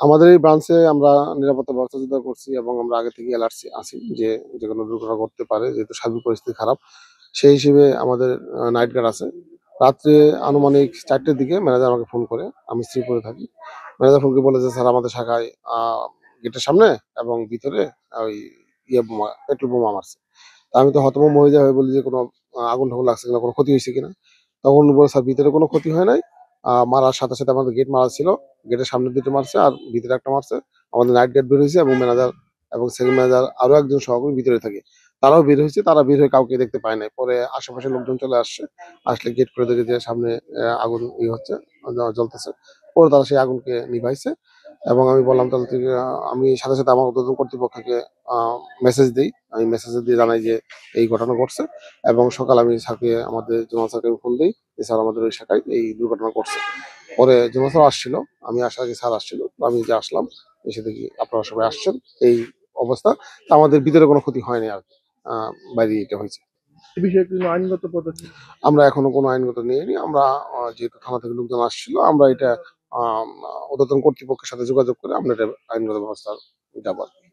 আমাদের এই ব্রাঞ্চে আমরা নিরাপত্তা ব্যবস্থা জোরদার করছি এবং আমরা আগে থেকে অ্যালার্ট আছি যে যেকোনো দুর্ঘটনা ঘটতে পারে, যেহেতু সার্বিক পরিস্থিতি খারাপ। সেই হিসেবে আমাদের নাইট গার্ড আছে। রাত্রে আনুমানিক ৪ঃ০০ দিকে ম্যানেজার আমাকে ফোন করে, আমি শ্রীপুরে থাকি। ম্যানেজার ফোন করে বলে যে, "স্যার, আমাদের শাখায় গেটের সামনে এবং ভিতরে ওই বোমা, পেট্রোল বোমা মারছে।" তা আমি তো হতভম্ব হয়ে যাই, বলি যে, "কোনো আগুন-টাগুন লাগছে কিনা? কোনো ক্ষতি হইছে কিনা?" তখন বলে, "স্যার, ভিতরে কোনো ক্ষতি হয় নাই। মারার সাথে, সাথে আমাদের গেট মারা ছিল। গেটের সামনে ২ টা মারছে আর ভিতরে ১ টা মারছে। আমাদের নাইট গার্ড বের হইছে এবং ম্যানেজার এবং সেকেন্ড ম্যানেজার আরো একজন সহকর্মী ভিতরে থাকে। তারাও বের হইছে। তারা বের হয়ে কাউকে দেখতে পায় নাই। পরে আশেপাশের লোকজন চলে আসছে। আসলে গেট খুলে দেখে যে সামনে আগুন হচ্ছে, জ্বলতেছে। পরে তারা সেই আগুনকে নিভাইছে এবং আমি বললাম, তাহলে থেকে আমি সাথে, সাথে আমার ঊর্ধ্বতন কর্তৃপক্ষকে আ মেসেজ দেই। আমি মেসেজে দিয়ে জানাই যে এই ঘটনা ঘটছে এবং সকালে আমি স্যারকে, আমাদের জোনাল স্যারকে আমি ফোন দেই যে, "স্যার, আমাদের ওই শাখায় এই দুর্ঘটনা ঘটছে।" পরে জোনাল স্যার আসছিল। আমি আসার আগে স্যার আসছিল। তো আমি যে আসলাম, এসে দেখি আপনারা সবাই আসছেন। এই অবস্থা। তো আমাদের ভিতরে কোনো ক্ষতি হয়নি আরকি। আ বাইরে এটা হয়েছে। এ বিষয়ে কোনো আইনগত পদক্ষেপ? আমরা এখনো কোনো আইনগত নিইনি। আমরা যেহেতু থানা থেকে লোকজন আসছিল, আমরা এটা ঊর্ধ্বতন কর্তৃপক্ষের সাথে যোগাযোগ করে আমরা এটা আইনগত ব্যবস্থা যাবো আরকি।